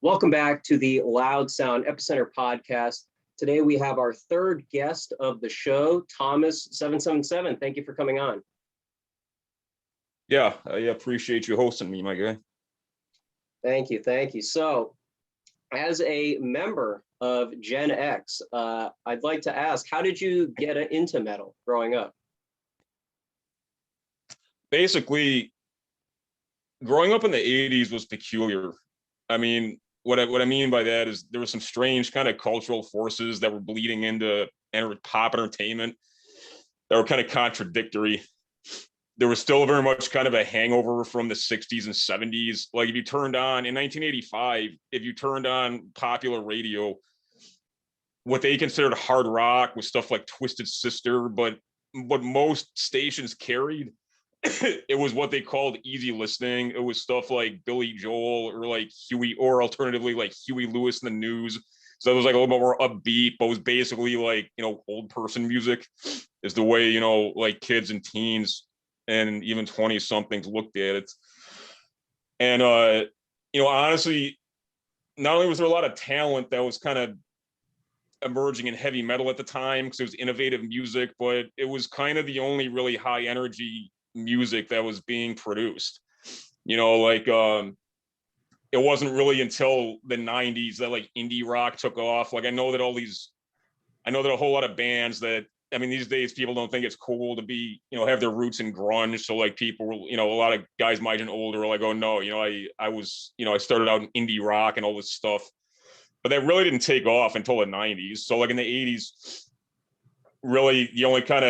Welcome back to the Loud Sound Epicenter podcast. Today we have our third guest of the show, Thomas777. Thank you for coming on. Yeah, I appreciate you hosting me, my guy. Thank you. So, as a member of Gen X, I'd like to ask, how did you get into metal growing up? Basically, growing up in the 80s was peculiar. I mean, what I mean by that is there were some strange kind of cultural forces that were bleeding into pop entertainment that were kind of contradictory. There was still very much kind of a hangover from the 60s and 70s. Like if you turned on in 1985, if you turned on popular radio, what they considered hard rock was stuff like Twisted Sister, but what most stations carried, it was what they called easy listening. It was stuff like Billy Joel or like Huey, or alternatively like Huey Lewis and the News. So it was like a little bit more upbeat, but it was basically like, old person music is the way, like kids and teens and even 20 somethings looked at it. And, honestly, not only was there a lot of talent that was kind of emerging in heavy metal at the time because it was innovative music, but it was kind of the only really high energy music that was being produced. It wasn't really until the 90s that like indie rock took off. Like I know that a whole lot of bands that, I mean, these days people don't think it's cool to be, have their roots in grunge. So like people, a lot of guys my age and older are like, oh no, I started out in indie rock and all this stuff. But that really didn't take off until the 90s. So like in the 80s, really the only kind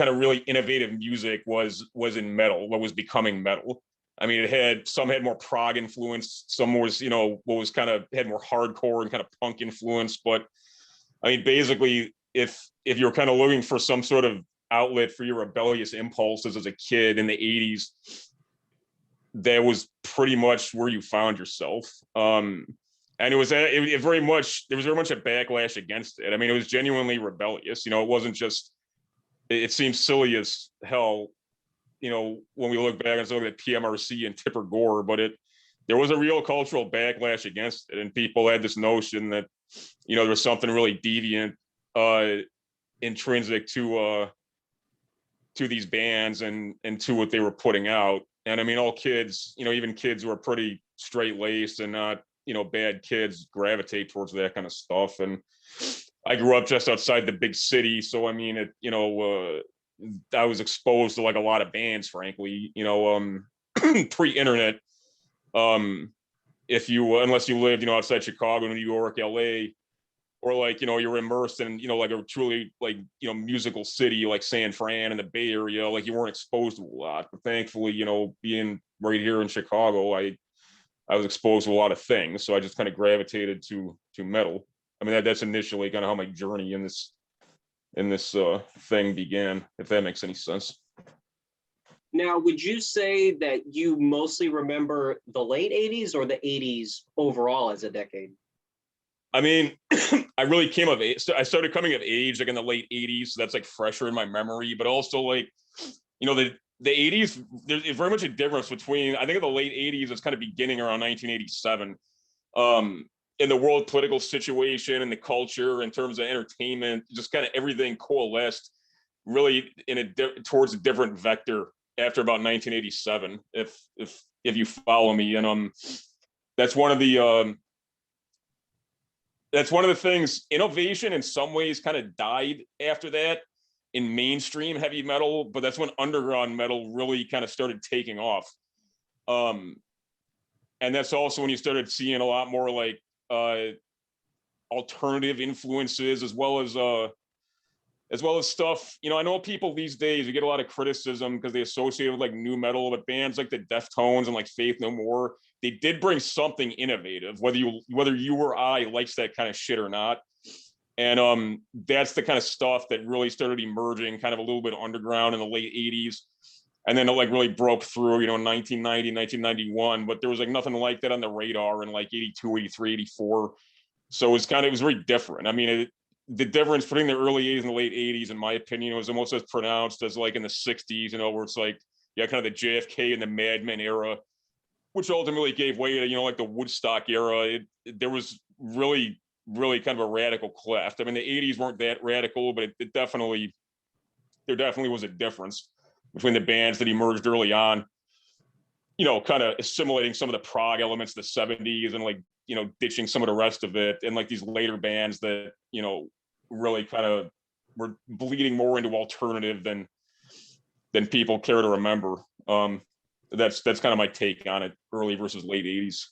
of really innovative music was in metal, what was becoming metal. I mean, some had more prog influence, some was, what was kind of had more hardcore and kind of punk influence. But I mean, basically, if you're kind of looking for some sort of outlet for your rebellious impulses as a kid in the 80s, that was pretty much where you found yourself. And there was very much a backlash against it. I mean, it was genuinely rebellious. It wasn't just, it seems silly as hell, when we look back and look at PMRC and Tipper Gore, but there was a real cultural backlash against it. And people had this notion that, there was something really deviant, intrinsic to these bands and to what they were putting out. And I mean, all kids, even kids who are pretty straight laced and not, bad kids gravitate towards that kind of stuff. And I grew up just outside the big city. So, I mean, I was exposed to like a lot of bands, frankly, pre-internet. Unless you lived, outside Chicago, New York, LA, or like, you're immersed in, like a truly like, musical city like San Fran and the Bay Area, like you weren't exposed to a lot. But thankfully, being right here in Chicago, I was exposed to a lot of things. So I just kind of gravitated to metal. I mean, that's initially kind of how my journey in this thing began, if that makes any sense. Now, would you say that you mostly remember the late 80s or the 80s overall as a decade? I mean, I really came of age. I started coming of age like in the late 80s. So that's like fresher in my memory, but also like, the 80s, there's very much a difference between, I think in the late 80s, it's kind of beginning around 1987. In the world political situation and the culture in terms of entertainment, just kind of everything coalesced really towards a different vector after about 1987, if you follow me. And that's one of the things. Innovation in some ways kind of died after that in mainstream heavy metal, but that's when underground metal really kind of started taking off. And that's also when you started seeing a lot more like alternative influences, as well as stuff. I know people these days, you get a lot of criticism because they associate it with like new metal, but bands like the Deftones and like Faith No More, they did bring something innovative, whether you or I likes that kind of shit or not. And that's the kind of stuff that really started emerging kind of a little bit underground in the late 80s. And then it like really broke through, 1990, 1991, but there was like nothing like that on the radar in like 82, 83, 84. So it was very different. I mean, the difference between the early 80s and the late 80s, in my opinion, was almost as pronounced as like in the 60s, where it's like, yeah, kind of the JFK and the Mad Men era. which ultimately gave way to, like the Woodstock era. There was really kind of a radical cleft. I mean, the 80s weren't that radical, but there definitely was a difference between the bands that emerged early on, kind of assimilating some of the prog elements of the 70s and like, ditching some of the rest of it. And like these later bands that, really kind of were bleeding more into alternative than people care to remember. That's kind of my take on it, early versus late 80s.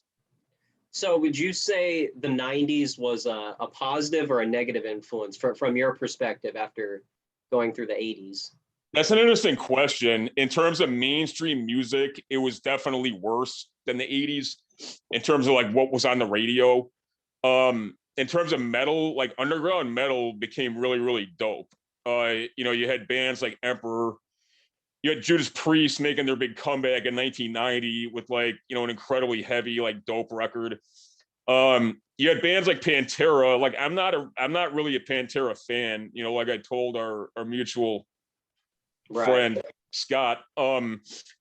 So would you say the 90s was a positive or a negative influence from your perspective after going through the 80s? That's an interesting question. In terms of mainstream music, it was definitely worse than the 80s in terms of like what was on the radio. In terms of metal, like underground metal became really, really dope. You had bands like Emperor, you had Judas Priest making their big comeback in 1990 with like, an incredibly heavy, like dope record. You had bands like Pantera. Like I'm not really a Pantera fan, like I told our mutual friend Scott.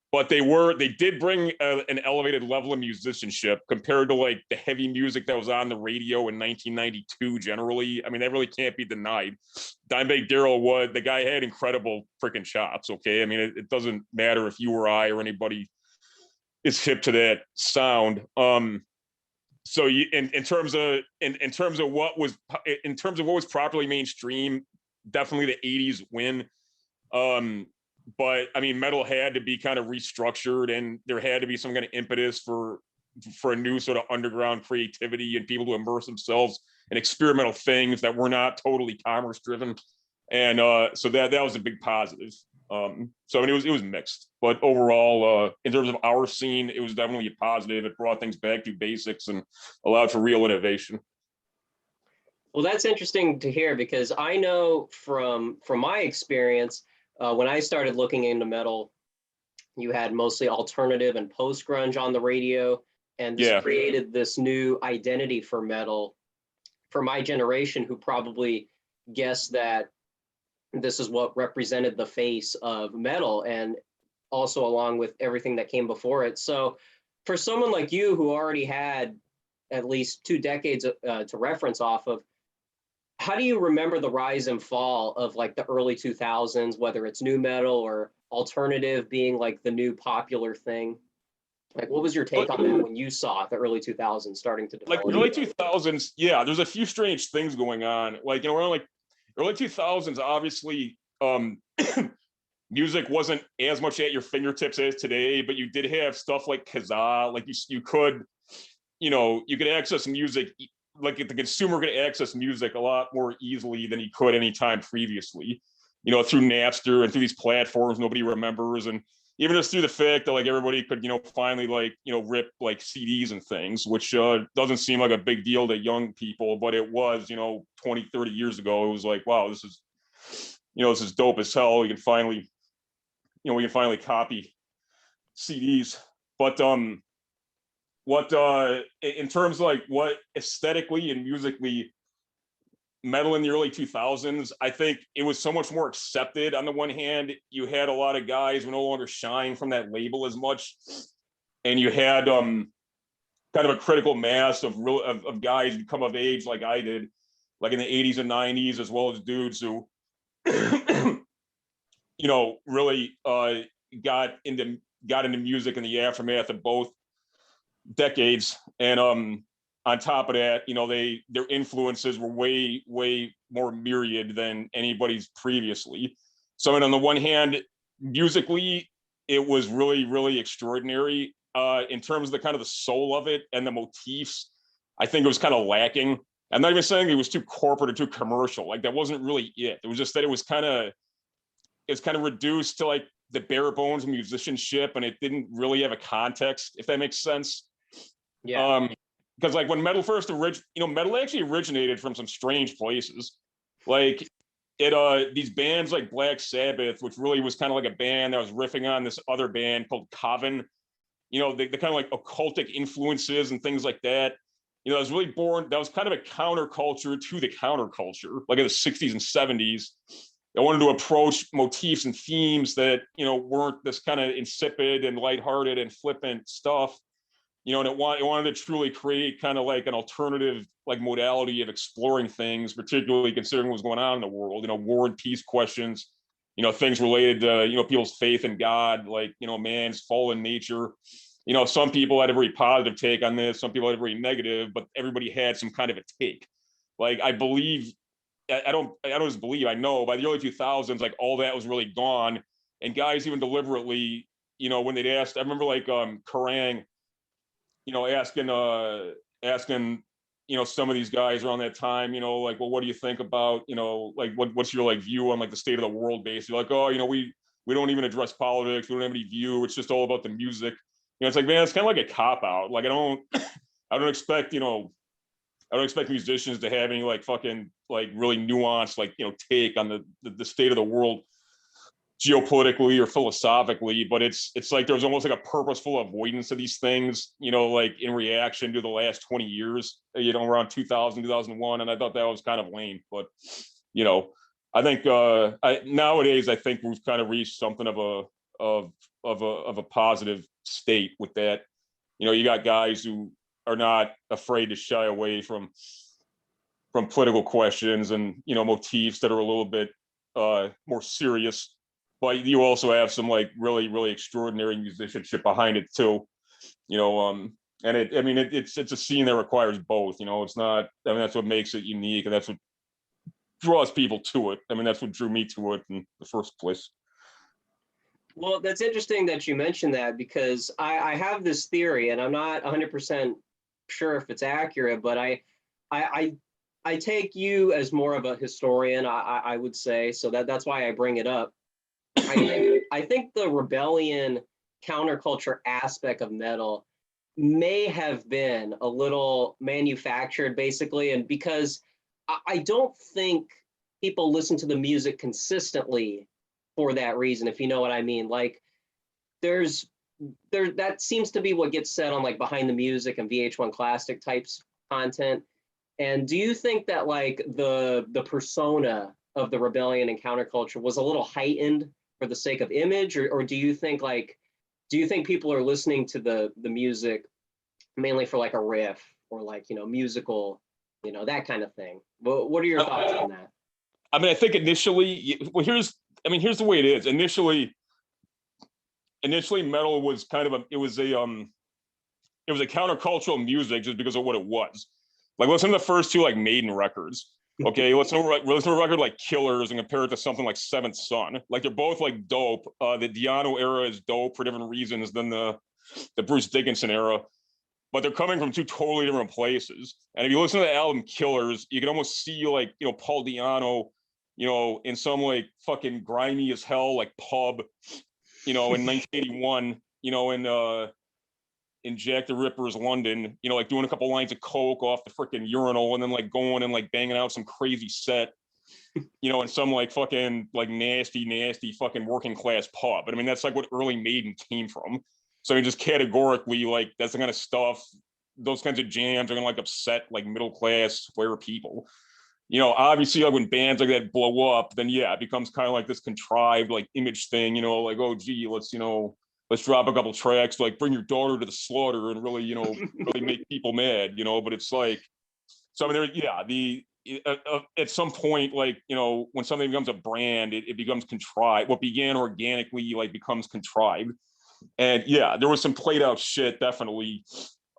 But they did bring an elevated level of musicianship compared to like the heavy music that was on the radio in 1992 generally. I mean, that really can't be denied. Dimebag Darrell the guy had incredible freaking chops, okay? I mean, it doesn't matter if you or I or anybody is hip to that sound. So in terms of what was properly mainstream, definitely the 80s win. But I mean, metal had to be kind of restructured, and there had to be some kind of impetus for a new sort of underground creativity and people to immerse themselves in experimental things that were not totally commerce driven. And so that was a big positive. So I mean, it was mixed, but overall, in terms of our scene, it was definitely a positive. It brought things back to basics and allowed for real innovation. Well, that's interesting to hear, because I know from my experience, when I started looking into metal, you had mostly alternative and post grunge on the radio, and this created this new identity for metal for my generation, who probably guessed that this is what represented the face of metal, and also along with everything that came before it. So for someone like you who already had at least 2 decades to reference off of, how do you remember the rise and fall of like the early 2000s, whether it's new metal or alternative being like the new popular thing? Like, what was your take on that when you saw the early 2000s starting to develop? Like early 2000s, yeah, there's a few strange things going on. Like, around like early 2000s, obviously, music wasn't as much at your fingertips as today, but you did have stuff like Kazaa. Like you could access music, like the consumer could access music a lot more easily than he could anytime previously, through Napster and through these platforms nobody remembers. And even just through the fact that like everybody could, finally rip like CDs and things, which doesn't seem like a big deal to young people, but it was, 20, 30 years ago. It was like, wow, this is dope as hell. We can finally copy CDs. But what in terms of like what aesthetically and musically metal in the early 2000s, I think it was so much more accepted. On the one hand, you had a lot of guys who no longer shine from that label as much, and you had kind of a critical mass of guys who come of age like I did, like in the 80s and 90s, as well as dudes who really got into music in the aftermath of both decades. And on top of that, their influences were way more myriad than anybody's previously. So, I mean, on the one hand, musically, it was really extraordinary. In terms of the kind of the soul of it and the motifs, I think it was kind of lacking. I'm not even saying it was too corporate or too commercial. Like, that wasn't really it. It was just that it was kind of reduced to like the bare bones musicianship, and it didn't really have a context, if that makes sense. Yeah. Because like when metal first metal actually originated from some strange places. Like these bands like Black Sabbath, which really was kind of like a band that was riffing on this other band called Coven. The kind of like occultic influences and things like that. That was really born. That was kind of a counterculture to the counterculture, like in the 60s and 70s. I wanted to approach motifs and themes that, weren't this kind of insipid and lighthearted and flippant stuff. and it wanted to truly create kind of like an alternative like modality of exploring things, particularly considering what's going on in the world, war and peace questions, things related to, people's faith in God, like, man's fallen nature. Some people had a very positive take on this, some people had a very negative, but everybody had some kind of a take. Like, I believe, I don't just believe, I know by the early 2000s, like all that was really gone. And guys even deliberately, when they'd asked, I remember like Kerrang, asking, some of these guys around that time, like, well, what do you think about, like, what's your like view on like the state of the world basically? Like, oh, we don't even address politics. We don't have any view. It's just all about the music. It's like, man, it's kind of like a cop out. Like, I don't expect, I don't expect musicians to have any like fucking like really nuanced, like, take on the state of the world geopolitically or philosophically, but it's like there's almost like a purposeful avoidance of these things, like in reaction to the last 20 years, around 2000, 2001. And I thought that was kind of lame, but, I think nowadays, I think we've kind of reached something of a positive state with that. You got guys who are not afraid to shy away from political questions and, motifs that are a little bit more serious. But you also have some like really, really extraordinary musicianship behind it too, and it's a scene that requires both. It's not. That's what makes it unique, and that's what draws people to it. That's what drew me to it in the first place. Well, that's interesting that you mentioned that, because I have this theory, and I'm not 100% sure if it's accurate, but I take you as more of a historian, I would say, so that's why I bring it up. I think the rebellion counterculture aspect of metal may have been a little manufactured, basically, and because I don't think people listen to the music consistently for that reason, if you know what I mean. Like, there that seems to be what gets said on like Behind the Music and VH1 Classic types content. And do you think that like the persona of the rebellion and counterculture was a little heightened for the sake of image, or do you think people are listening to the music mainly for like a riff or like, musical, that kind of thing? What are your thoughts on that? I think initially, well, here's the way it is. Initially metal was kind of it was a countercultural music just because of what it was. Like, listen to the first two like Maiden records. Okay, listen to a record like Killers and compare it to something like Seventh Son. Like, they're both like dope. The Di'Anno era is dope for different reasons than the Bruce Dickinson era, but they're coming from two totally different places. And if you listen to the album Killers, you can almost see like, Paul Di'Anno, in some like fucking grimy as hell like pub, in 1981, in Jack the Ripper's London, like doing a couple lines of coke off the freaking urinal and then like going and like banging out some crazy set, in some like fucking like nasty fucking working class pub. But that's like what early Maiden came from. So just categorically, like, that's the kind of stuff, those kinds of jams are gonna like upset like middle class square people. Obviously, like when bands like that blow up, then yeah, it becomes kind of like this contrived like image thing, like, oh gee, let's drop a couple tracks, like bring your daughter to the slaughter and really, really make people mad, but it's like, so at some point, like, when something becomes a brand, it becomes contrived. What began organically, like, becomes contrived. And yeah, there was some played out shit definitely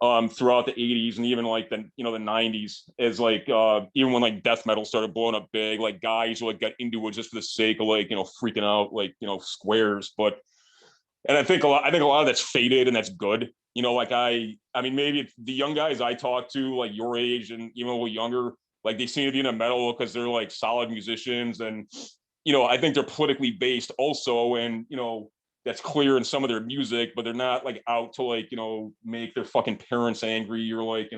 throughout the 80s and even like the 90s, as like even when like death metal started blowing up big, like guys who like got into it just for the sake of like freaking out like squares. But and I think a lot of that's faded, and that's good. Like maybe it's the young guys I talk to, like your age and even a little younger, like they seem to be into metal because they're like solid musicians, and I think they're politically based also, and that's clear in some of their music, but they're not like out to like make their fucking parents angry or like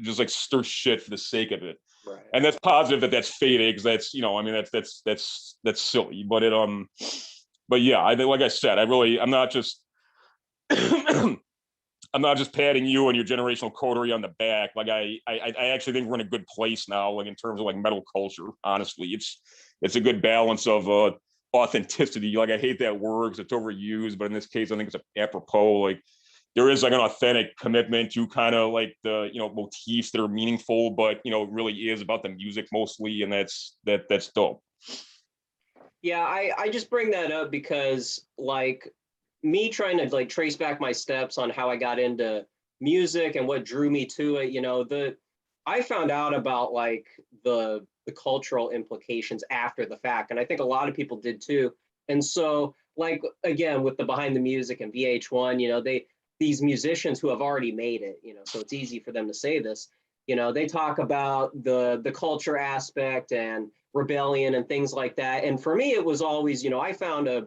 just like stir shit for the sake of it. Right. And that's positive that that's faded, because that's that's silly, but but yeah, I think, like I said, I'm not just I'm not just patting you and your generational coterie on the back. Like I actually think we're in a good place now, like in terms of like metal culture. Honestly, it's a good balance of authenticity. Like, I hate that word because it's overused, but in this case, I think it's apropos. Like, there is like an authentic commitment to kind of like the, motifs that are meaningful, but it really is about the music mostly, and that's dope. Yeah, I just bring that up because like me trying to like trace back my steps on how I got into music and what drew me to it, I found out about like the cultural implications after the fact. And I think a lot of people did too. And so like again with the behind the music and VH1, these musicians who have already made it, so it's easy for them to say this, they talk about the culture aspect and rebellion and things like that. And for me, it was always, I found a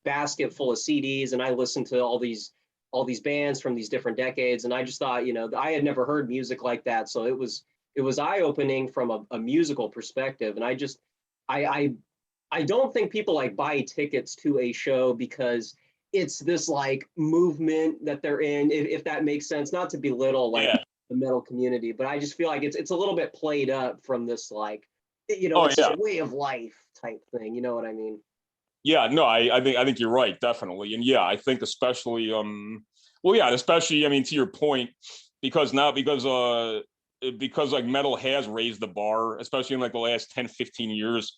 basket full of CDs and I listened to all these bands from these different decades. And I just thought, I had never heard music like that. So it was eye-opening from a musical perspective. And I don't think people like buy tickets to a show because it's this like movement that they're in, if that makes sense, not to belittle like the metal community, but I just feel like it's a little bit played up from this like, it's a way of life type thing. You know what I mean? Yeah, no, I think you're right, definitely. And yeah, I think especially especially, I mean, to your point, because like metal has raised the bar, especially in like the last 10, 15 years.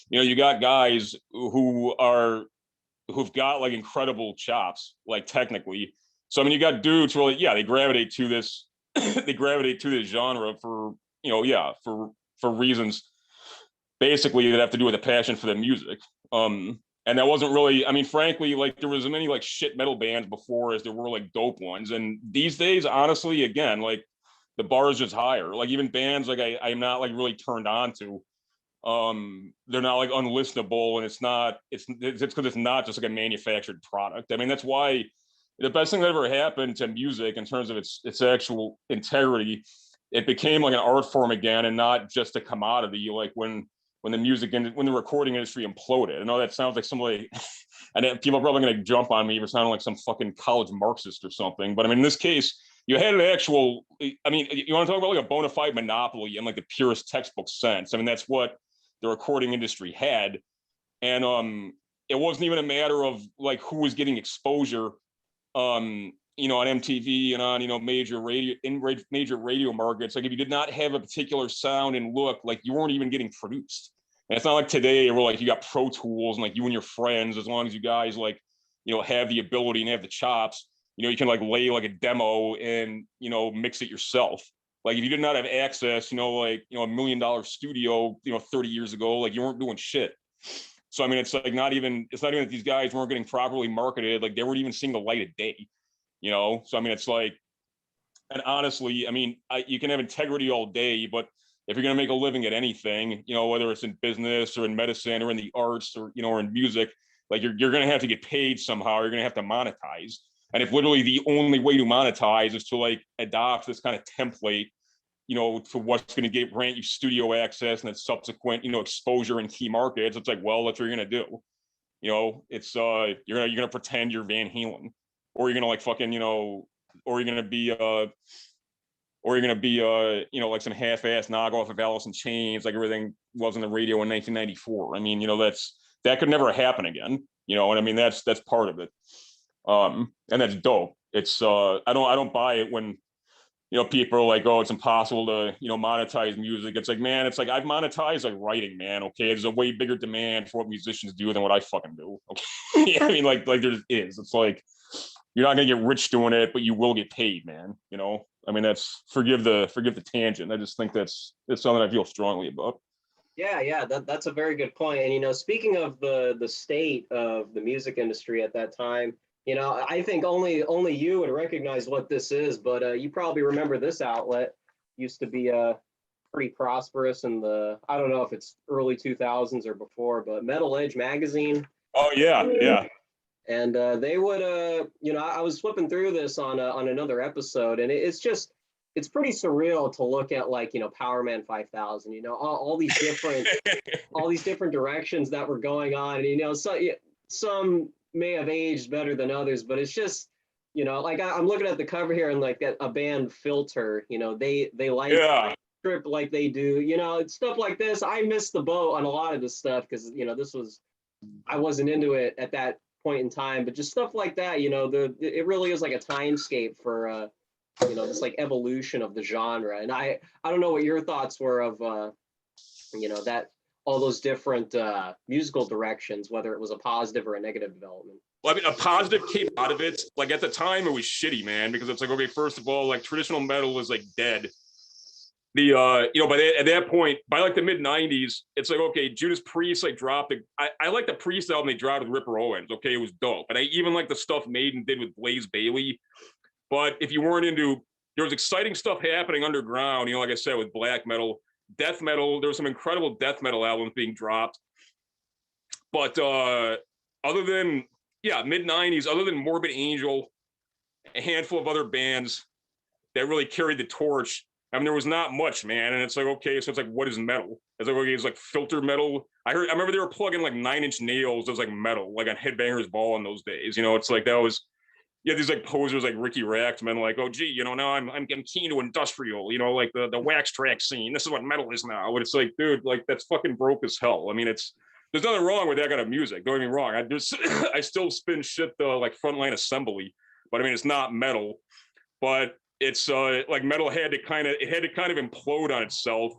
You got guys who've got like incredible chops, like technically. So I mean, you got dudes really, they gravitate to this they gravitate to this genre for, for reasons basically that have to do with a passion for the music. And that wasn't really, I mean, frankly, like there was as many like shit metal bands before as there were like dope ones. And these days, honestly, again, like the bar is just higher. Like even bands like I'm not like really turned on to. They're not like unlistenable, and it's because it's not just like a manufactured product. I mean, that's why the best thing that ever happened to music in terms of its actual integrity, it became like an art form again and not just a commodity. Like when the recording industry imploded. I know that sounds like somebody, and people are probably going to jump on me for sounding like some fucking college Marxist or something. But I mean, in this case, you had an actual, I mean, you want to talk about like a bona fide monopoly in like the purest textbook sense. I mean, that's what the recording industry had. And it wasn't even a matter of like who was getting exposure, on MTV and on, major radio markets. Like if you did not have a particular sound and look, like you weren't even getting produced. And it's not like today where like you got Pro Tools and like you and your friends, as long as you guys like, have the ability and have the chops, you can like lay like a demo and, mix it yourself. Like if you did not have access, like, $1 million studio, 30 years ago, like you weren't doing shit. So, I mean, it's not even that these guys weren't getting properly marketed. Like they weren't even seeing the light of day, So, I mean, it's like, and honestly, I mean, you can have integrity all day, but if you're going to make a living at anything, whether it's in business or in medicine or in the arts or, or in music, like you're going to have to get paid somehow. You're going to have to monetize. And if literally the only way to monetize is to like adopt this kind of template, to what's going to grant you studio access and then subsequent, exposure in key markets, it's like, well, that's what you're going to do. It's you're gonna pretend you're Van Halen, or you're gonna like fucking, or you're gonna be like some half-ass knockoff of Alice in Chains, like everything was on the radio in 1994. I mean, that could never happen again. And I mean that's part of it. And that's dope. It's I don't buy it when people are like, oh, it's impossible to, monetize music. It's like, man, it's like I've monetized like writing, man. Okay. There's a way bigger demand for what musicians do than what I fucking do. Okay. Yeah, I mean, like there is. It's like you're not gonna get rich doing it, but you will get paid, man. I mean, that's forgive the tangent. I just think that's something I feel strongly about. Yeah, that's a very good point. And speaking of the state of the music industry at that time, I think only you would recognize what this is, but you probably remember this outlet used to be pretty prosperous in the, I don't know if it's early 2000s or before, but Metal Edge magazine. Oh yeah. And they would, I was flipping through this on another episode, and it's pretty surreal to look at like, Power Man 5000, all these different all these different directions that were going on. And, some may have aged better than others, but it's just, like I'm looking at the cover here and like a band Filter, they like strip like they do, stuff like this. I missed the boat on a lot of this stuff because, I wasn't into it at that point in time, but just stuff like that, it really is like a timescape for this like evolution of the genre. And I don't know what your thoughts were of that all those different musical directions, whether it was a positive or a negative development. Well, I mean, a positive came out of it. Like at the time, it was shitty, man, because it's like, okay, first of all, like traditional metal was like dead. At that point, by like the mid '90s, it's like, okay, Judas Priest like dropped. I like the Priest album they dropped with Ripper Owens. Okay, it was dope, and I even like the stuff Maiden did with Blaze Bayley. But if you weren't into, there was exciting stuff happening underground. Like I said, with black metal, death metal. There was some incredible death metal albums being dropped. But other than mid '90s, other than Morbid Angel, a handful of other bands that really carried the torch. I mean, there was not much, man. And it's like, okay, so it's like, what is metal? It's like, okay, it's like filter metal. I remember they were plugging like 9 Inch Nails as like metal, like on Headbangers Ball in those days. It's like that was, these like posers like Ricky Raxman, like, oh gee, now I'm keen to industrial, like the wax track scene. This is what metal is now. But it's like, dude, like that's fucking broke as hell. I mean, there's nothing wrong with that kind of music. Don't get me wrong. I still spin shit like Frontline Assembly, but I mean, it's not metal. But it's like metal had to kind of implode on itself.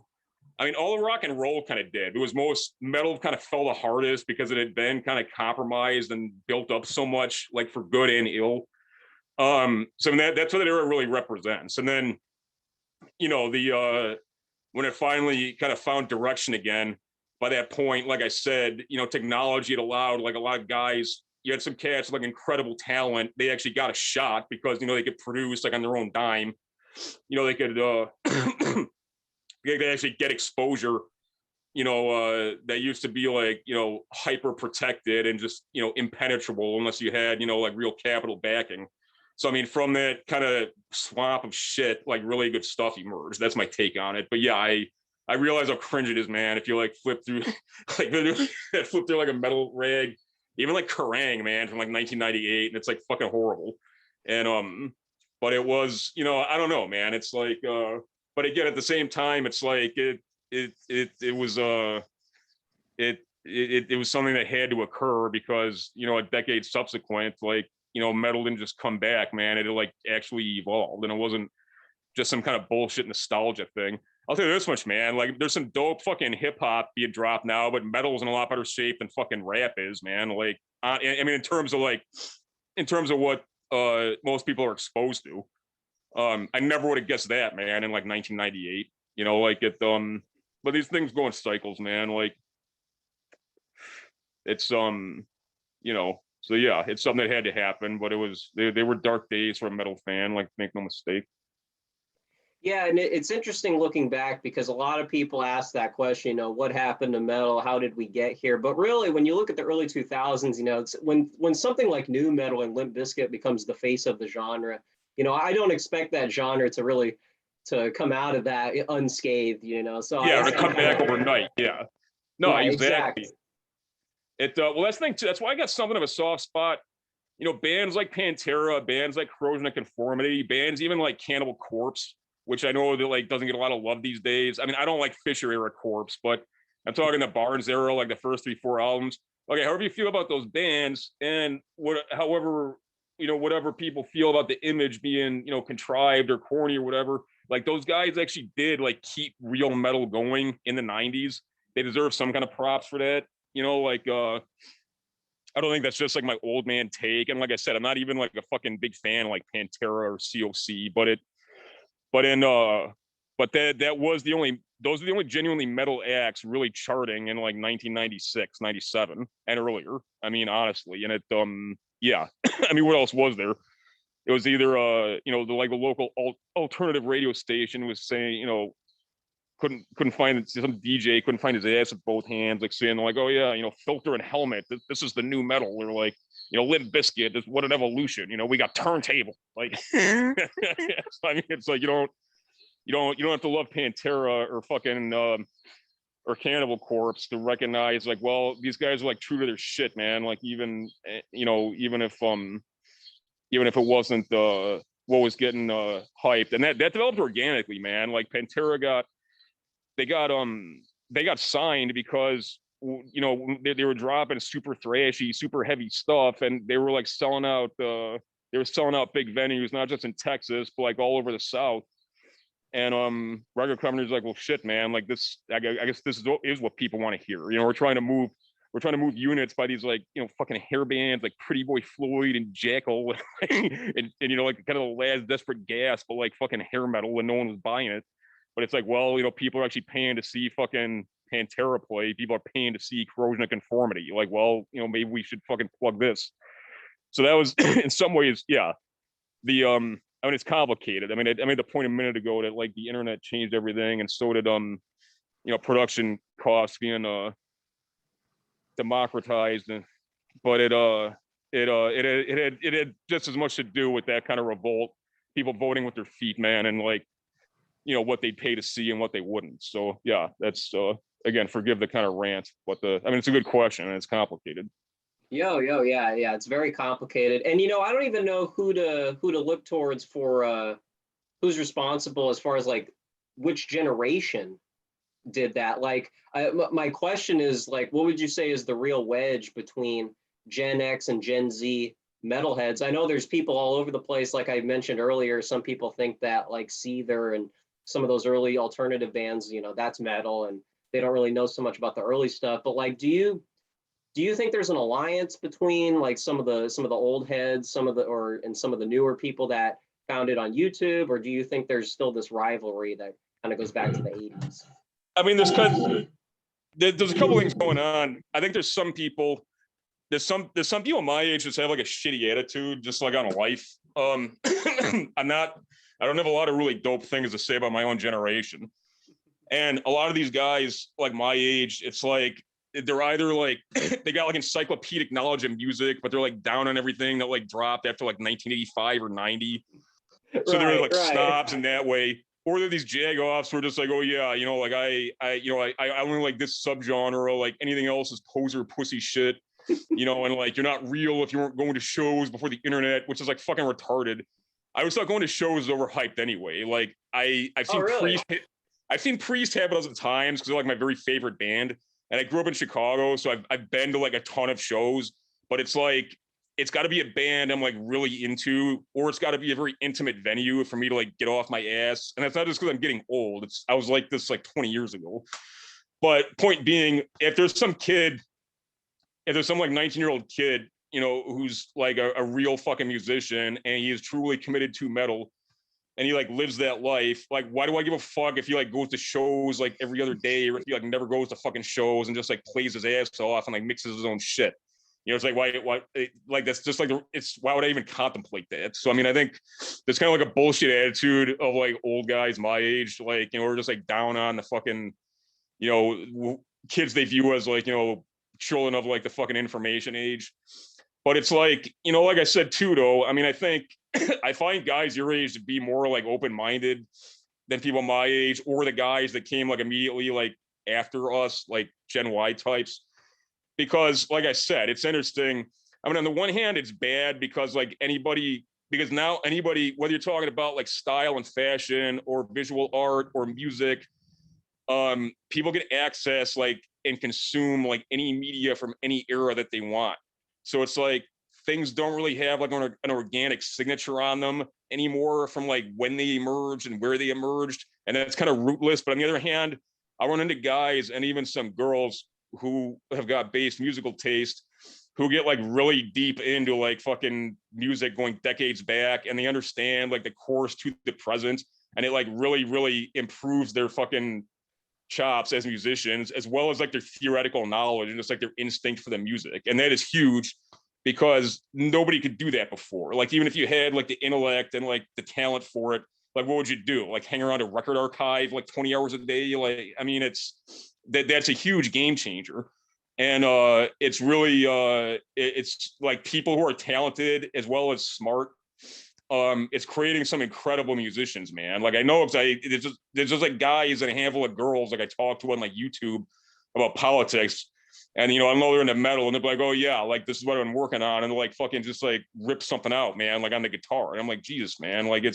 I mean, all the rock and roll kind of did. It was most metal kind of fell the hardest because it had been kind of compromised and built up so much, like for good and ill. So that's what that era really represents. And then, when it finally kind of found direction again, by that point, like I said, technology had allowed like a lot of guys. You had some cats with like incredible talent. They actually got a shot because they could produce like on their own dime. They could they actually get exposure. That used to be like hyper protected and just impenetrable unless you had like real capital backing. So I mean, from that kind of swamp of shit, like really good stuff emerged. That's my take on it. But yeah, I realize how cringe it is, man. If you like flip through flip through like a metal rag. Even like Kerrang, man, from like 1998, and it's like fucking horrible. And but it was, I don't know, man. It's like, but again, at the same time, it's like it was it was something that had to occur because a decade subsequent, like metal didn't just come back, man. It like actually evolved, and it wasn't just some kind of bullshit nostalgia thing. I'll tell you this much, man. Like, there's some dope fucking hip hop being dropped now, but metal's in a lot better shape than fucking rap is, man. Like, I mean, in terms of what most people are exposed to. I never would have guessed that, man, in like 1998. But these things go in cycles, man. Like, it's so yeah, it's something that had to happen. But they were dark days for a metal fan. Like, make no mistake. Yeah, and it's interesting looking back because a lot of people ask that question, what happened to metal? How did we get here? But really, when you look at the early 2000s, it's when something like nu metal and Limp Bizkit becomes the face of the genre, I don't expect that genre to come out of that unscathed, So yeah, to come back overnight. Yeah, no, right, exactly. Well, that's the thing too. That's why I got something of a soft spot. Bands like Pantera, bands like Corrosion of Conformity, bands even like Cannibal Corpse, which I know that like doesn't get a lot of love these days. I mean, I don't like Fisher era Corpse, but I'm talking the Barnes era, like the first 3-4 albums. Okay, however you feel about those bands, and whatever people feel about the image being contrived or corny or whatever, like those guys actually did like keep real metal going in the 90s. They deserve some kind of props for that. I don't think that's just like my old man take. And like I said, I'm not even like a fucking big fan of like Pantera or COC, those are the only genuinely metal acts really charting in like 1996, 97 and earlier. I mean, honestly, and yeah. I mean, what else was there? It was either the local alternative radio station was saying, couldn't find some DJ couldn't find his ass with both hands, like saying like, oh yeah, Filter and Helmet, this is the new metal. They're like, Limp Bizkit, what an evolution. We got Turntable. Like, I mean, it's like you don't have to love Pantera or fucking or Cannibal Corpse to recognize like, well, these guys are like true to their shit, man. Like even if it wasn't what was getting hyped, and that developed organically, man. Like Pantera they got signed because you know, they were dropping super thrashy, super heavy stuff, and they were like selling out. They were selling out big venues, not just in Texas, but like all over the South. And record companies like, well, shit, man, like this. I guess this is what people want to hear. You know, we're trying to move units by these like, you know, fucking hair bands like Pretty Boy Floyd and Jackal and you know, like kind of the last desperate gasp, but like fucking hair metal, and no one was buying it. But it's like, well, you know, people are actually paying to see fucking Pantera play. People are paying to see Corrosion of Conformity. Like, well, you know, maybe we should fucking plug this. So that was in some ways, yeah. The I mean, it's complicated. I mean, I made the point a minute ago that like the internet changed everything, and so did you know, production costs being democratized, and but it had just as much to do with that kind of revolt, people voting with their feet, man, and like, you know, what they'd pay to see and what they wouldn't. So yeah, that's again, forgive the kind of rant, but I mean, it's a good question and it's complicated. Yeah. It's very complicated, and you know, I don't even know who to look towards for who's responsible as far as like which generation did that. Like, my question is like, what would you say is the real wedge between Gen X and Gen Z metalheads? I know there's people all over the place. Like I mentioned earlier, some people think that like Seether and some of those early alternative bands, you know, that's metal, and they don't really know so much about the early stuff. But like, do you think there's an alliance between like some of the old heads, some of the newer people that found it on YouTube, or do you think there's still this rivalry that kind of goes back to the 80s? I mean, there's a couple things going on. I think there's some people my age just have like a shitty attitude, just like on life. I'm not. I don't have a lot of really dope things to say about my own generation, and a lot of these guys like my age, it's like they're either like they got like encyclopedic knowledge of music, but they're like down on everything that like dropped after like 1985 or 90. So they're like snobs in that way. Or they're these jagoffs who are just like, oh yeah, you know, like I only like this subgenre, like anything else is poser pussy shit, you know, and like you're not real if you weren't going to shows before the internet, which is like fucking retarded. I always thought going to shows is overhyped anyway. Like I've seen Really? I've seen Priest have it of times because they're like my very favorite band. And I grew up in Chicago, so I've been to like a ton of shows, but it's like it's got to be a band I'm like really into, or it's got to be a very intimate venue for me to like get off my ass. And that's not just because I'm getting old. I was like this like 20 years ago. But point being, if there's some like 19-year-old kid, you know, who's like a real fucking musician and he is truly committed to metal and he like lives that life, like why do I give a fuck if he like goes to shows like every other day, or if he like never goes to fucking shows and just like plays his ass off and like mixes his own shit? You know, it's like why like that's just like it's why would I even contemplate that? So I mean, I think there's kind of like a bullshit attitude of like old guys my age, like, you know, we're just like down on the fucking, you know, kids they view as like, you know, children of like the fucking information age. But it's like, you know, like I said too, though, I mean, I think I find guys your age to be more like open-minded than people my age, or the guys that came like immediately like after us, like Gen Y types. Because like I said, it's interesting. I mean, on the one hand, it's bad because because now anybody, whether you're talking about like style and fashion or visual art or music, people get access like and consume like any media from any era that they want. So it's like things don't really have like an organic signature on them anymore from like when they emerged and where they emerged, and that's kind of rootless. But on the other hand, I run into guys and even some girls who have got base musical taste who get like really deep into like fucking music going decades back, and they understand like the course to the present, and it like really improves their fucking chops as musicians, as well as like their theoretical knowledge and just like their instinct for the music. And that is huge because nobody could do that before. Like, even if you had like the intellect and like the talent for it, like what would you do? Like hang around a record archive like 20 hours a day? Like, I mean, that's a huge game changer. And it's really it's like people who are talented as well as smart, it's creating some incredible musicians, man. Like I know there's just like guys and a handful of girls like I talk to on like YouTube about politics, and you know, I know they're into metal and they're like, oh yeah, like this is what I've been working on, and they're like fucking just like rip something out, man, like on the guitar, and I'm like, Jesus, man, like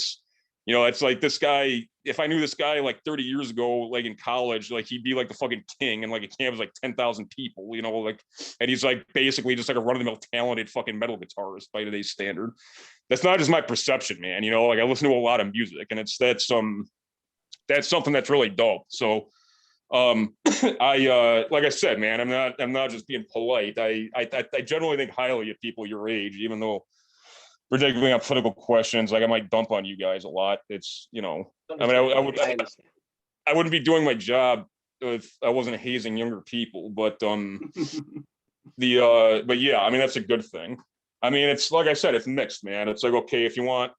You know, it's like this guy, if I knew this guy like 30 years ago, like in college, like he'd be like the fucking king, and like a camp was like 10,000 people, you know, like, and he's like basically just like a run-of-the-mill talented fucking metal guitarist by today's standard. That's not just my perception, man. You know, like I listen to a lot of music, and that's something that's really dope. So I like I said, man, I'm not just being polite. I generally think highly of people your age, even though particularly on political questions, like I might dump on you guys a lot. It's, you know, I mean, I understand. I wouldn't be doing my job if I wasn't hazing younger people, but but yeah, I mean, that's a good thing. I mean, it's like I said, it's mixed, man. It's like, okay, if you want,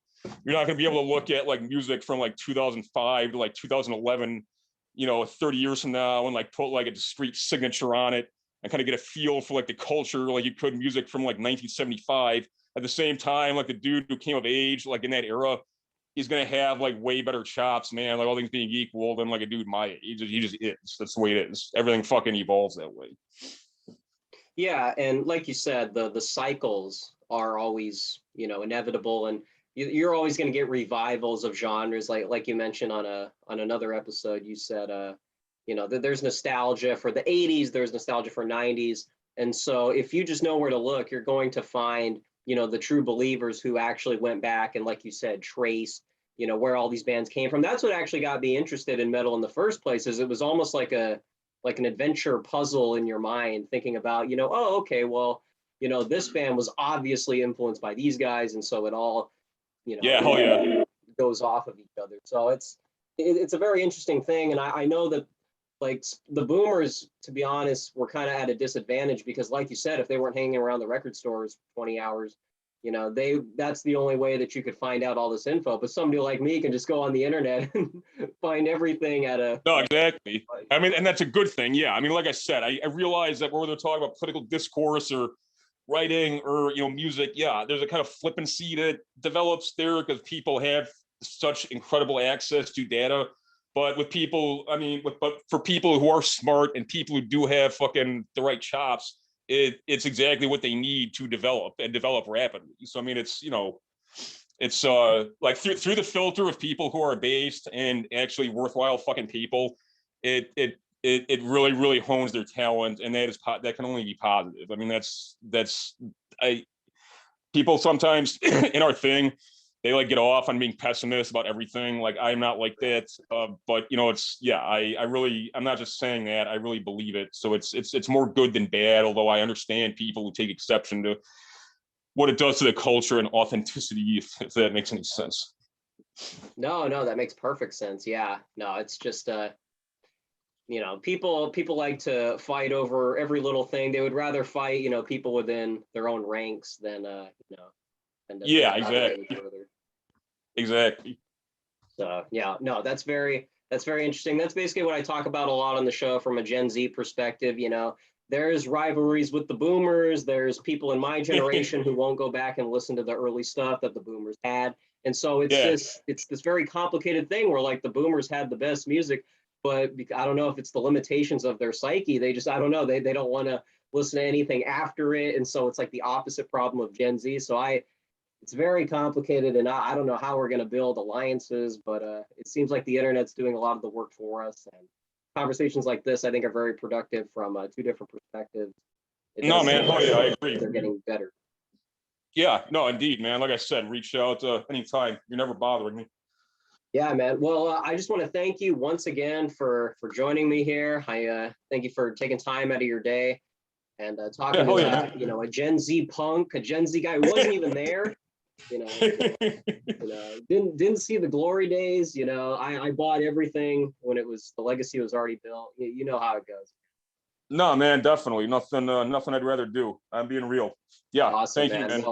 you're not going to be able to look at like music from like 2005 to like 2011, you know, 30 years from now, and like put like a discrete signature on it and kind of get a feel for like the culture, like you could music from like 1975. At the same time, like the dude who came of age, like in that era, he's gonna have like way better chops, man. Like all things being equal, than like a dude my age. He just is. That's the way it is. Everything fucking evolves that way. Yeah, and like you said, the cycles are always, inevitable, and you're always going to get revivals of genres. Like you mentioned on another episode, you said, that there's nostalgia for the '80s, there's nostalgia for '90s, and so if you just know where to look, you're going to find, the true believers who actually went back and, like you said, traced, where all these bands came from. That's what actually got me interested in metal in the first place. Is it was almost like an adventure puzzle in your mind, thinking about, oh, okay, well, this band was obviously influenced by these guys, and so it all, Yeah, hell yeah. goes off of each other. So it's a very interesting thing, and I know that like the boomers, to be honest, were kind of at a disadvantage because, like you said, if they weren't hanging around the record stores 20 hours, that's the only way that you could find out all this info. But somebody like me can just go on the internet and find everything at a No, exactly. I mean, and that's a good thing. Yeah. I mean, like I said, I realize that whether they're talking about political discourse or writing or, music, yeah, there's a kind of flippancy that develops there because people have such incredible access to data. But with people, I mean, but for people who are smart and people who do have fucking the right chops, it's exactly what they need to develop and develop rapidly. So, I mean, it's like through the filter of people who are based and actually worthwhile fucking people, it really hones their talent, and that can only be positive. I mean, that's I people sometimes in our thing, they like get off on being pessimist about everything. Like I'm not like that, but it's yeah. I'm not just saying that. I really believe it. So it's more good than bad. Although I understand people who take exception to what it does to the culture and authenticity, if that makes any sense. No, that makes perfect sense. Yeah, no, it's just people like to fight over every little thing. They would rather fight, people within their own ranks than to think Yeah, about it any exactly. further. Exactly. So yeah, no, that's very interesting. That's basically what I talk about a lot on the show from a Gen Z perspective. There's rivalries with the boomers. There's people in my generation who won't go back and listen to the early stuff that the boomers had. And so it's Yeah. this very complicated thing where like the boomers had the best music, but I don't know if it's the limitations of their psyche. They just, I don't know, they don't want to listen to anything after it. And so it's like the opposite problem of Gen Z. So it's very complicated, and I don't know how we're going to build alliances, but it seems like the internet's doing a lot of the work for us. And conversations like this, I think, are very productive from two different perspectives. No, man. Oh, yeah, I agree. They're getting better. Yeah, no, indeed, man. Like I said, reach out anytime. You're never bothering me. Yeah, man. Well, I just want to thank you once again for joining me here. I thank you for taking time out of your day and talking to a Gen Z punk, a Gen Z guy who wasn't even there. Didn't see the glory days. I bought everything when the legacy was already built. You know how it goes. No, man, definitely nothing. Nothing I'd rather do. I'm being real. Yeah, Awesome, thank you, man.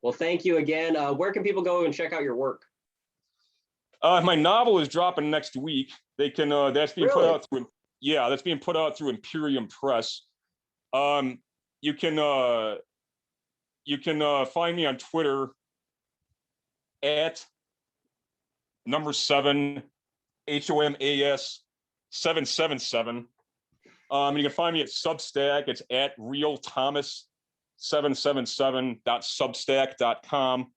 Well, thank you again. Where can people go and check out your work? My novel is dropping next week. They can. That's being put out through. Yeah, that's being put out through Imperium Press. You can find me on Twitter at #7 HOMAS 777. You can find me at Substack. It's at realthomas777.substack.com.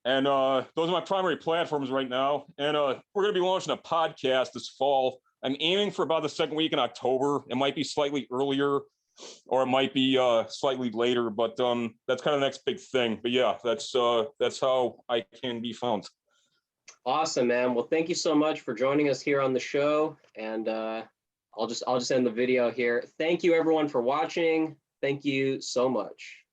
And those are my primary platforms right now. And we're going to be launching a podcast this fall. I'm aiming for about the second week in October. It might be slightly earlier, or it might be slightly later, but that's kind of the next big thing. But yeah, that's how I can be found. Awesome, man. Well, thank you so much for joining us here on the show. And I'll just end the video here. Thank you everyone for watching. Thank you so much.